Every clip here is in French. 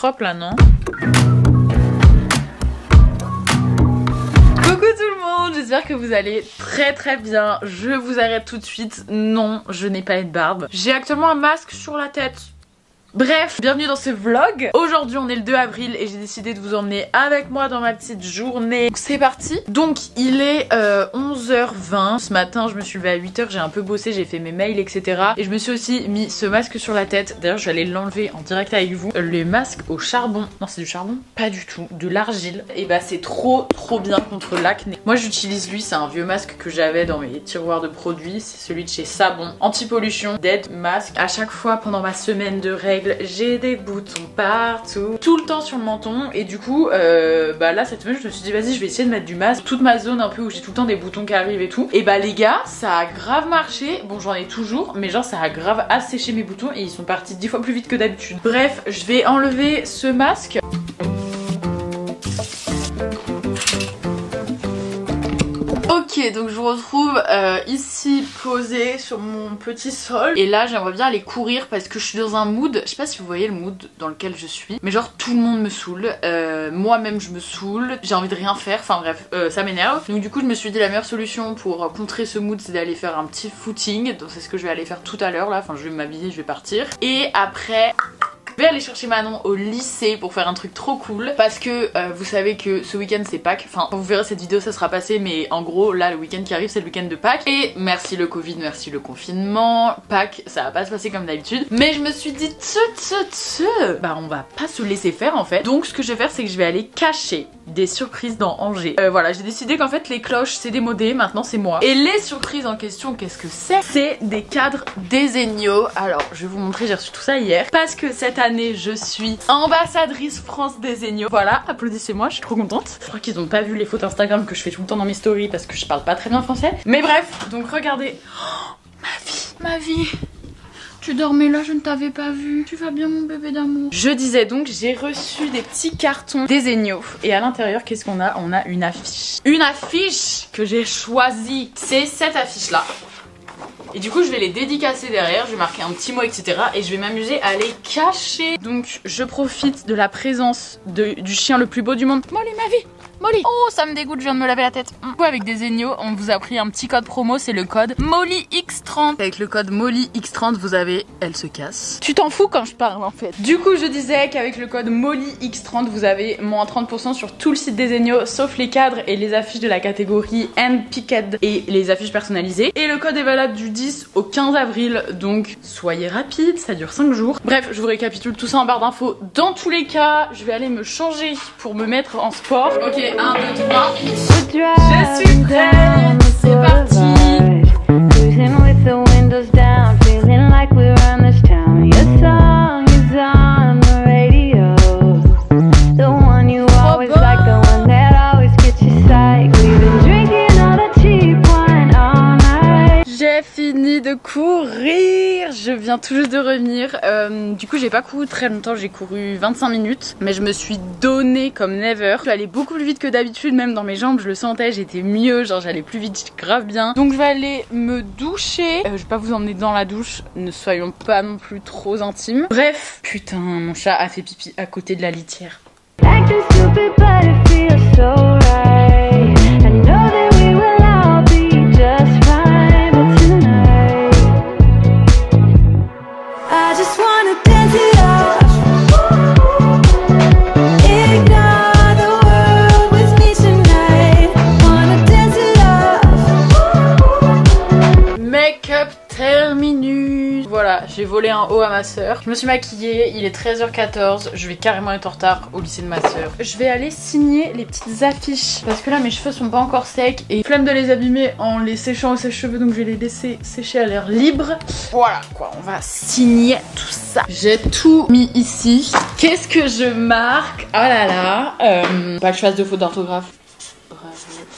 propre là, non? Coucou tout le monde, j'espère que vous allez très bien. Je vous arrête tout de suite. Non, je n'ai pas une barbe. J'ai actuellement un masque sur la tête. Bref, bienvenue dans ce vlog. Aujourd'hui on est le 2 avril et j'ai décidé de vous emmener avec moi dans ma petite journée. C'est parti. Donc il est 11h20. Ce matin je me suis levée à 8h, j'ai un peu bossé, j'ai fait mes mails etc. Et je me suis aussi mis ce masque sur la tête. D'ailleurs je vais aller l'enlever en direct avec vous. Le masque au charbon. Non c'est du charbon? Pas du tout, de l'argile. Et bah c'est trop bien contre l'acné. Moi j'utilise lui, c'est un vieux masque que j'avais dans mes tiroirs de produits. C'est celui de chez Savon. Anti-pollution, Dead Mask. À chaque fois pendant ma semaine de règles, j'ai des boutons partout, tout le temps sur le menton. Et du coup bah là cette semaine je me suis dit vas-y je vais essayer de mettre du masque. Toute ma zone un peu où j'ai tout le temps des boutons qui arrivent et tout. Et bah les gars ça a grave marché. Bon j'en ai toujours mais genre ça a grave asséché mes boutons et ils sont partis 10 fois plus vite que d'habitude. Bref je vais enlever ce masque. Ok, donc je vous retrouve ici posée sur mon petit sol. Et là j'aimerais bien aller courir parce que je suis dans un mood, je sais pas si vous voyez le mood dans lequel je suis, mais genre tout le monde me saoule, moi-même je me saoule, j'ai envie de rien faire, enfin bref, ça m'énerve. Donc du coup je me suis dit la meilleure solution pour contrer ce mood c'est d'aller faire un petit footing. Donc c'est ce que je vais aller faire tout à l'heure là, enfin je vais m'habiller, je vais partir. Et après... je vais aller chercher Manon au lycée pour faire un truc trop cool parce que vous savez que ce week-end c'est Pâques, enfin quand vous verrez cette vidéo ça sera passé mais en gros là le week-end qui arrive c'est le week-end de Pâques et merci le Covid, merci le confinement, Pâques ça va pas se passer comme d'habitude mais je me suis dit bah on va pas se laisser faire en fait, donc ce que je vais faire c'est que je vais aller cacher des surprises dans Angers. Voilà j'ai décidé qu'en fait les cloches c'est démodé, maintenant c'est moi. Et les surprises en question qu'est-ce que c'est? C'est des cadres Desenio. Alors je vais vous montrer, j'ai reçu tout ça hier parce que cette année je suis ambassadrice France Desenio. Voilà, applaudissez-moi, je suis trop contente. Je crois qu'ils ont pas vu les photos Instagram que je fais tout le temps dans mes stories parce que je parle pas très bien français. Mais bref, donc regardez. Oh, ma vie. Tu dormais là, je ne t'avais pas vu. Tu vas bien mon bébé d'amour? Je disais donc, j'ai reçu des petits cartons Desenio. Et à l'intérieur, qu'est-ce qu'on a? On a une affiche. Une affiche que j'ai choisie. C'est cette affiche là. Et du coup je vais les dédicacer derrière, je vais marquer un petit mot etc. Et je vais m'amuser à les cacher. Donc je profite de la présence du chien le plus beau du monde. Molly ma vie, Molly. Oh ça me dégoûte, je viens de me laver la tête. Du coup avec Desenio on vous a pris un petit code promo, c'est le code MollyX30. Avec le code MollyX30 vous avez, elle se casse. Tu t'en fous quand je parle en fait. Du coup je disais qu'avec le code MollyX30 vous avez moins 30% sur tout le site Desenio sauf les cadres et les affiches de la catégorie Handpicked et les affiches personnalisées. Et le code est valable du 10 au 15 avril donc soyez rapide, ça dure 5 jours. Bref je vous récapitule tout ça en barre d'infos. Dans tous les cas je vais aller me changer pour me mettre en sport. Ok 1, 2, 3. Je suis prête. C'est parti. J'ai fini de courir. Je viens tout juste de revenir. Du coup j'ai pas couru très longtemps, j'ai couru 25 minutes. Mais je me suis donnée comme never. Je suis allée beaucoup plus vite que d'habitude, même dans mes jambes je le sentais, j'étais mieux, genre j'allais plus vite, grave bien. Donc je vais aller me doucher. Je vais pas vous emmener dans la douche, ne soyons pas non plus trop intimes. Bref, putain mon chat a fait pipi à côté de la litière. Voilà, j'ai volé un haut à ma soeur. Je me suis maquillée, il est 13h14, je vais carrément être en retard au lycée de ma soeur. Je vais aller signer les petites affiches parce que là mes cheveux sont pas encore secs et flemme de les abîmer en les séchant au sèche-cheveux, donc je vais les laisser sécher à l'air libre. Voilà quoi, on va signer tout ça. J'ai tout mis ici. Qu'est-ce que je marque? Oh là là, pas que je fasse de faute d'orthographe.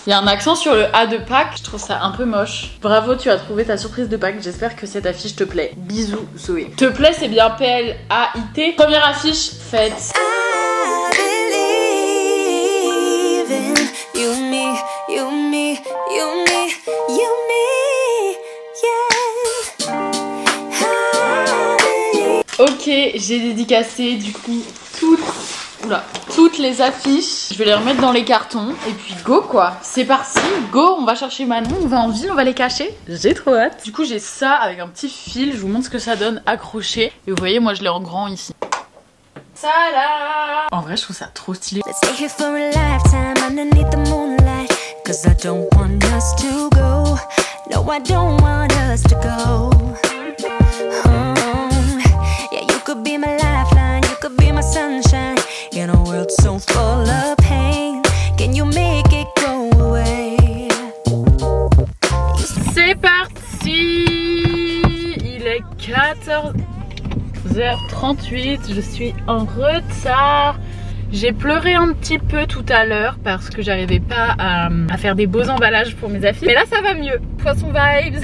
Il y a un accent sur le A de Pâques, je trouve ça un peu moche. Bravo, tu as trouvé ta surprise de Pâques, j'espère que cette affiche te plaît. Bisous Zoé. Te plaît, c'est bien P-L-A-I-T. Première affiche faite. Ok, j'ai dédicacé du coup toutes les affiches. Je vais les remettre dans les cartons et puis go quoi. C'est parti, go, on va chercher Manon, on va en ville, on va les cacher. J'ai trop hâte. Du coup j'ai ça avec un petit fil, je vous montre ce que ça donne accroché. Et vous voyez, moi je l'ai en grand ici. Tada! En vrai je trouve ça trop stylé. In a world so full of pain, can you make it go away? C'est parti! Il est 14h38, je suis en retard. J'ai pleuré un petit peu tout à l'heure parce que j'arrivais pas à faire des beaux emballages pour mes affiches. Mais là ça va mieux. Poisson Vibes,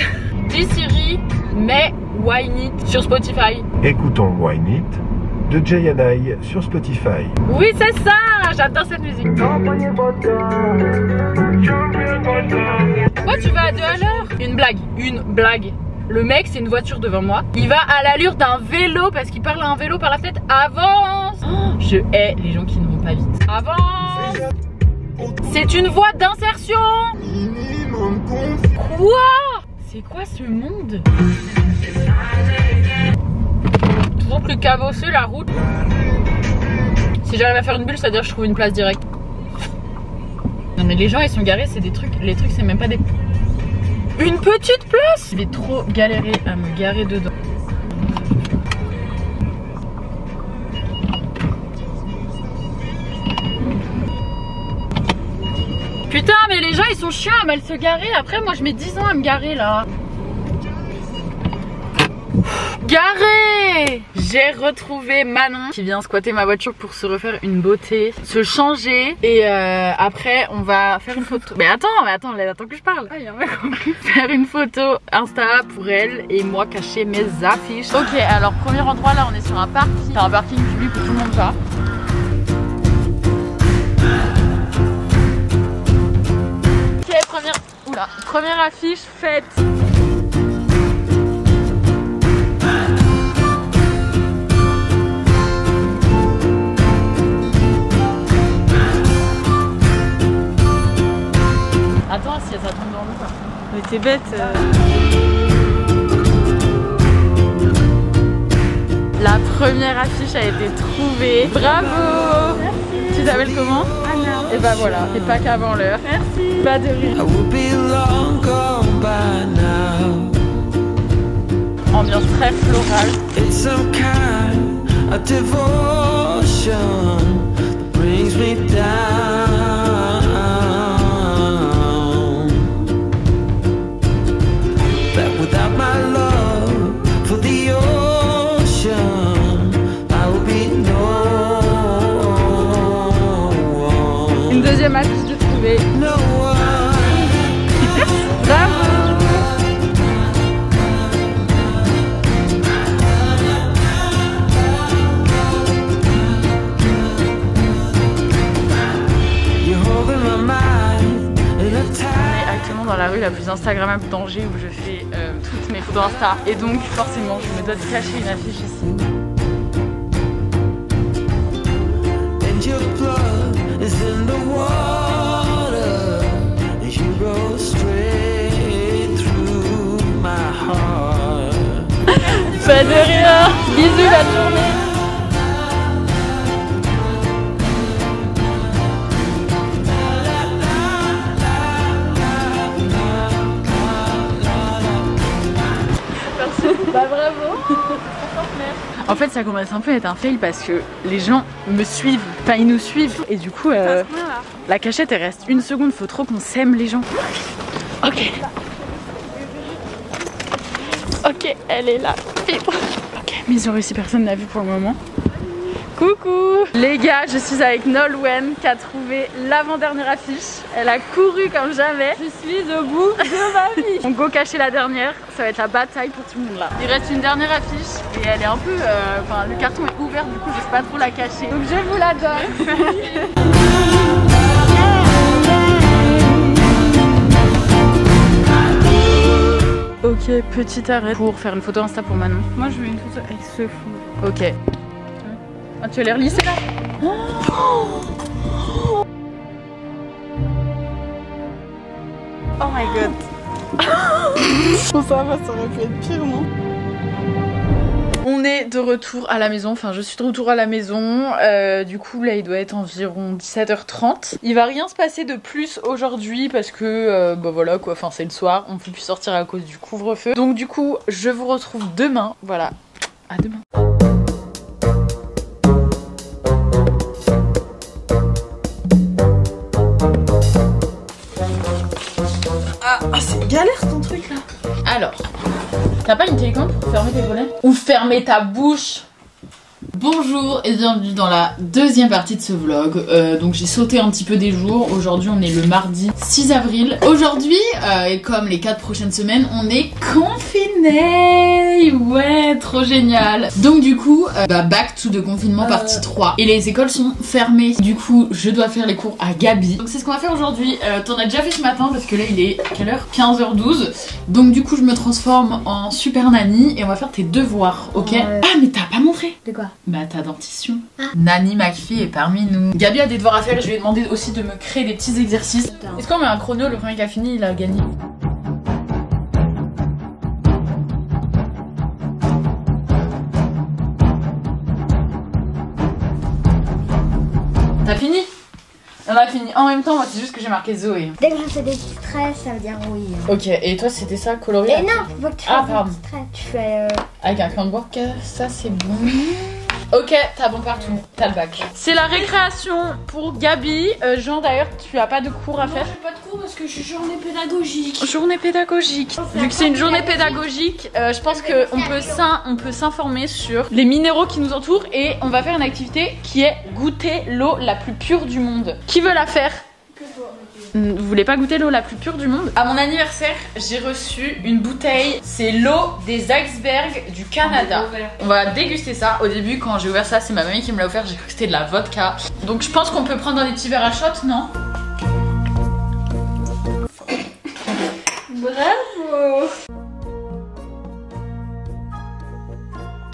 D-Siri, mais Wine It sur Spotify. Écoutons Wine It de Jay and I sur Spotify. Oui c'est ça, j'adore cette musique. Pourquoi tu vas à 2 à l'heure? Une blague. Le mec c'est une voiture devant moi. Il va à l'allure d'un vélo parce qu'il parle à un vélo par la fenêtre. Avance! Oh, je hais les gens qui ne vont pas vite. Avance! C'est une voie d'insertion. Quoi? C'est quoi ce monde? Toujours plus cabosseux la route. Si j'arrive à faire une bulle, c'est-à-dire que je trouve une place directe. Non mais les gens ils sont garés, c'est des trucs, les trucs c'est même pas des... Une petite place. Je vais trop galérer à me garer dedans. Putain mais les gens ils sont chiants à mal se garer. Après moi je mets 10 ans à me garer là. Garé! J'ai retrouvé Manon qui vient squatter ma voiture pour se refaire une beauté, se changer et après on va faire une photo. Mais attends que je parle. Faire une photo Insta pour elle et moi cacher mes affiches. Ok, alors premier endroit là on est sur un parking. C'est un parking public où tout le monde va. Ok, première affiche faite. Attends, si ça tombe dans l'eau quoi. Mais t'es bête. La première affiche a été trouvée. Bravo! Merci. Tu t'appelles comment? Anna. Et bah voilà, et pas qu'avant l'heure. Merci. Pas de rire. Ambiance très florale. It's some kind of devotion that brings me down. Without my love for the ocean, I will be no one. Une deuxième affiche de trouver. No one. Bravo. You're holding my mind in a time. Actuellement dans la rue la plus instagrammable d'Angers où je fais toutes mes photos Insta et donc forcément je me dois de cacher une affiche ici. And your blood is in the water, and you go straight through my heart. Pas de rien. Bisous la journée. Bah bravo. En fait ça commence un peu à être un fail parce que les gens me suivent, enfin ils nous suivent et du coup la cachette elle reste 1 seconde, faut trop qu'on sème les gens. Ok. Ok, elle est là. Ok, mise sur ici, personne n'a vu pour le moment. Coucou les gars, je suis avec Nolwenn qui a trouvé l'avant-dernière affiche. Elle a couru comme jamais. Je suis au bout de ma vie. On go cacher la dernière, ça va être la bataille pour tout le monde là. Il reste une dernière affiche et elle est un peu... Enfin le carton est ouvert du coup je sais pas trop la cacher. Donc je vous la donne. Ok, petit arrêt pour faire une photo Insta pour Manon. Moi je veux une photo avec ce fond. Ok. Ah, tu as l'air lissé là. Oh my god. Bon, ça va, ça aurait pu être pire, non? On est de retour à la maison, enfin je suis de retour à la maison, du coup là il doit être environ 17h30. Il va rien se passer de plus aujourd'hui parce que bah voilà quoi, enfin c'est le soir, on peut plus sortir à cause du couvre-feu. Donc du coup je vous retrouve demain, voilà, à demain. Ah c'est galère ton truc là. Alors, t'as pas une télécommande pour fermer tes volets? Ou fermer ta bouche? Bonjour et bienvenue dans la deuxième partie de ce vlog. Donc j'ai sauté un petit peu des jours. Aujourd'hui on est le mardi 6 avril. Aujourd'hui, et comme les 4 prochaines semaines, on est confinés. Ouais, trop génial. Donc du coup, back to the confinement partie 3. Et les écoles sont fermées. Du coup, je dois faire les cours à Gabi. Donc c'est ce qu'on va faire aujourd'hui. T'en as déjà fait ce matin parce que là il est quelle heure? 15h12. Donc du coup je me transforme en super nanny et on va faire tes devoirs, ok? Ah mais t'as pas montré? De quoi? Bah ta dentition. Nanny McPhee est parmi nous. Gabi a des devoirs à faire et je lui ai demandé aussi de me créer des petits exercices. Est-ce qu'on met un chrono? Le premier qui a fini il a gagné. T'as fini? On a fini en même temps, moi c'est juste que j'ai marqué Zoé. Dès que je fais des petits traits, ça veut dire oui. Ok, et toi c'était ça, colorié? Et non, faut pas que tu fasses des petits traits. Tu fais avec un crayon de bois, ça c'est bon. Ok, t'as bon partout, t'as le bac. C'est la récréation pour Gabi. Jean d'ailleurs, tu as pas de cours à faire? Non, j'ai pas de cours parce que je suis journée pédagogique. Journée pédagogique. Vu que c'est une journée pédagogique, je pense qu'on peut s'informer sur les minéraux qui nous entourent et on va faire une activité qui est goûter l'eau la plus pure du monde. Qui veut la faire? Vous voulez pas goûter l'eau la plus pure du monde? À mon anniversaire, j'ai reçu une bouteille. C'est l'eau des icebergs du Canada. On va déguster ça. Au début, quand j'ai ouvert ça, c'est ma mamie qui me l'a offert. J'ai cru que c'était de la vodka. Donc je pense qu'on peut prendre dans des petits verres à shot, non? Bravo.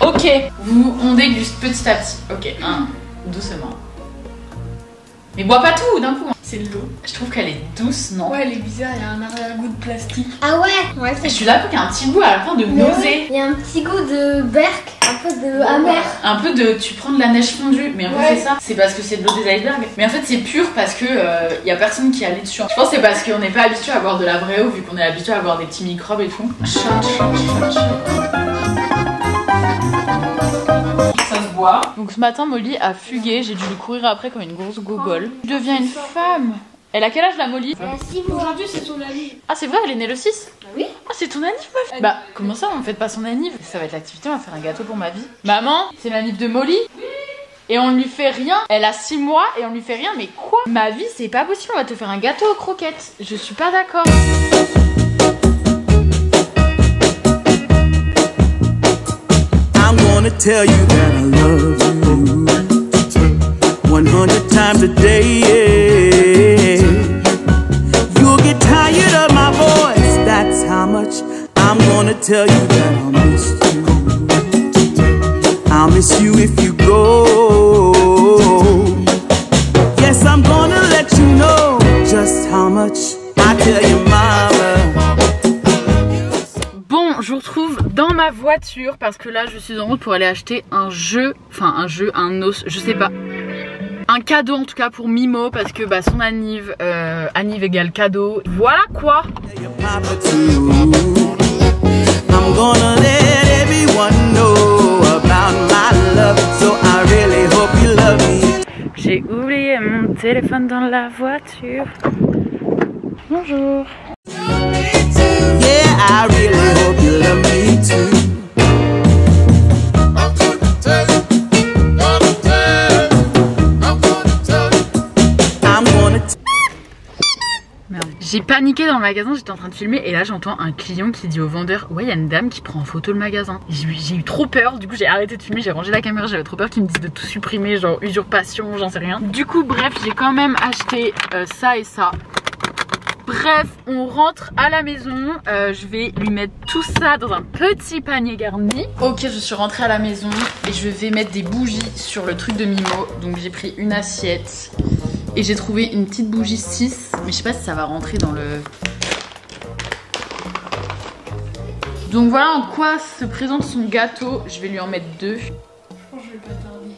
Ok, on déguste petit à petit. Ok, doucement. Mais bois pas tout d'un coup. C'est l'eau. Je trouve qu'elle est douce, non? Ouais, elle est bizarre, il y a un arrière-goût de plastique. Ah ouais. Je suis d'accord qu'il y a un petit goût à la fin de nausée. Il y a un petit goût de berk, un peu de amer. Un peu de tu prends de la neige fondue, mais en fait c'est ça. C'est parce que c'est de l'eau des icebergs. Mais en fait c'est pur parce que y a personne qui allait dessus. Je pense que c'est parce qu'on n'est pas habitué à boire de la vraie eau vu qu'on est habitué à boire des petits microbes et tout. Ça se boit. Donc ce matin Molly a fugué, j'ai dû lui courir après comme une grosse gogole. Je deviens une femme. Elle a quel âge la Molly? Elle a 6 mois. Aujourd'hui c'est son anniv. Ah c'est vrai, elle est née le 6? Oui. Ah c'est ton anniv meuf? Bah comment ça on ne fête pas son anniv? Ça va être l'activité, on va faire un gâteau pour ma vie. Maman, c'est l'anniv de Molly? Oui. Et on lui fait rien. Elle a 6 mois et on lui fait rien, mais quoi? Ma vie c'est pas possible, on va te faire un gâteau aux croquettes. Je suis pas d'accord. I'm gonna tell you that I love you 100 times a day. You'll get tired of my voice, that's how much I'm gonna tell you that I'll miss you. I'll miss you if you go. Yes, I'm gonna let you know just how much I tell you, mama. Bon, je vous retrouve dans ma voiture parce que là je suis en route pour aller acheter un jeu, un os, je sais pas. Un cadeau en tout cas pour Mimo parce que bah son anniv, anniv égale cadeau. Voilà quoi. I'm gonna let everyone know about my love, so I really hope you love me. J'ai oublié mon téléphone dans la voiture. Bonjour. Yeah, I really hope you love me too. J'ai paniqué dans le magasin, j'étais en train de filmer et là j'entends un client qui dit au vendeur: ouais, il y a une dame qui prend en photo le magasin. J'ai eu trop peur, du coup j'ai arrêté de filmer, j'ai rangé la caméra, j'avais trop peur qu'ils me disent de tout supprimer, genre usurpation, j'en sais rien. Du coup bref, j'ai quand même acheté ça et ça. Bref, on rentre à la maison. Je vais lui mettre tout ça dans un petit panier garni. Ok, je suis rentrée à la maison et je vais mettre des bougies sur le truc de Mimo. Donc j'ai pris une assiette et j'ai trouvé une petite bougie 6. Mais je sais pas si ça va rentrer dans le... Donc voilà en quoi se présente son gâteau. Je vais lui en mettre 2. Je pense que je vais pas tarder.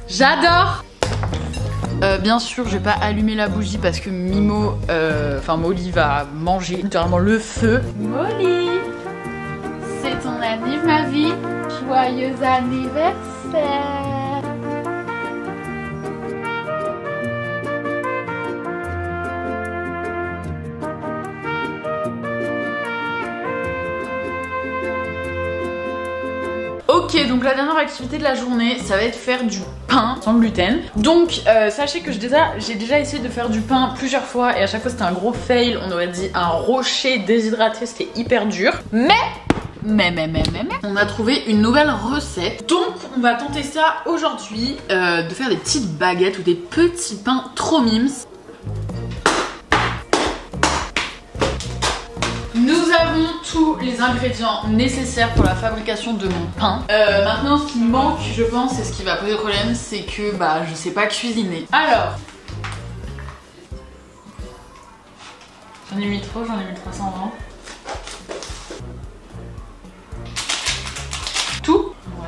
J'adore. Bien sûr, je vais pas allumer la bougie parce que Mimo, enfin Molly va manger littéralement le feu. Molly, c'est ton anniversaire, ma vie. Joyeux anniversaire. Ok, donc la dernière activité de la journée, ça va être faire du pain sans gluten. Donc sachez que j'ai déjà essayé de faire du pain plusieurs fois et à chaque fois c'était un gros fail. On aurait dit un rocher déshydraté, c'était hyper dur. Mais on a trouvé une nouvelle recette. Donc on va tenter ça aujourd'hui, de faire des petites baguettes ou des petits pains trop mimes. Nous avons tous les ingrédients nécessaires pour la fabrication de mon pain. Maintenant ce qui me manque, je pense, et ce qui va poser problème, c'est que je sais pas cuisiner. Alors, j'en ai mis trop, j'en ai mis 320. Tout? Ouais.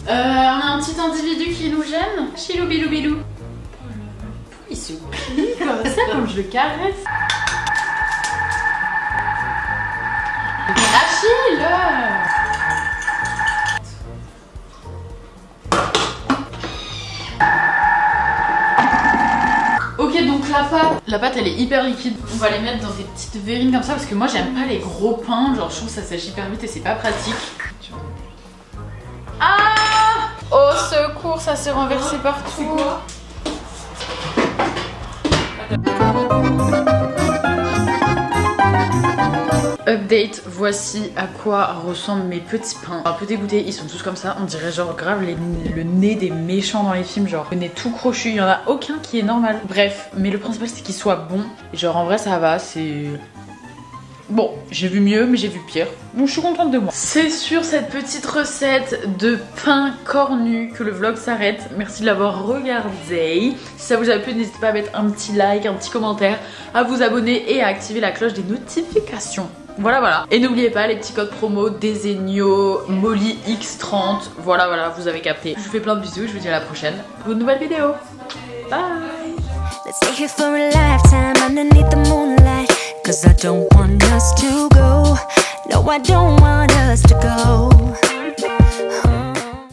On a un petit individu qui nous gêne. Chilou bilou bilou. Il se plie comme ça quand je le caresse. Achille! Ok, donc la pâte elle est hyper liquide. On va les mettre dans des petites verrines comme ça parce que moi j'aime pas les gros pains. Genre je trouve que ça sèche hyper vite et c'est pas pratique. Ah! Au secours, ça s'est renversé partout. C'est quoi? Update, voici à quoi ressemblent mes petits pains. Un peu dégoûté, ils sont tous comme ça, on dirait genre grave le nez des méchants dans les films, genre le nez tout crochu, il y en a aucun qui est normal. Bref, mais le principal c'est qu'ils soient bons. Et genre en vrai ça va, c'est... Bon, j'ai vu mieux mais j'ai vu pire, donc je suis contente de moi. C'est sur cette petite recette de pain cornu que le vlog s'arrête. Merci de l'avoir regardé. Si ça vous a plu, n'hésitez pas à mettre un petit like, un petit commentaire, à vous abonner et à activer la cloche des notifications. Voilà. Et n'oubliez pas les petits codes promo Desenio, Molly X30. Voilà, vous avez capté. Je vous fais plein de bisous, je vous dis à la prochaine pour une nouvelle vidéo. Bye. Let's stay here for a lifetime underneath the moonlight. 'Cause I don't want us to go. No, I don't want us to go.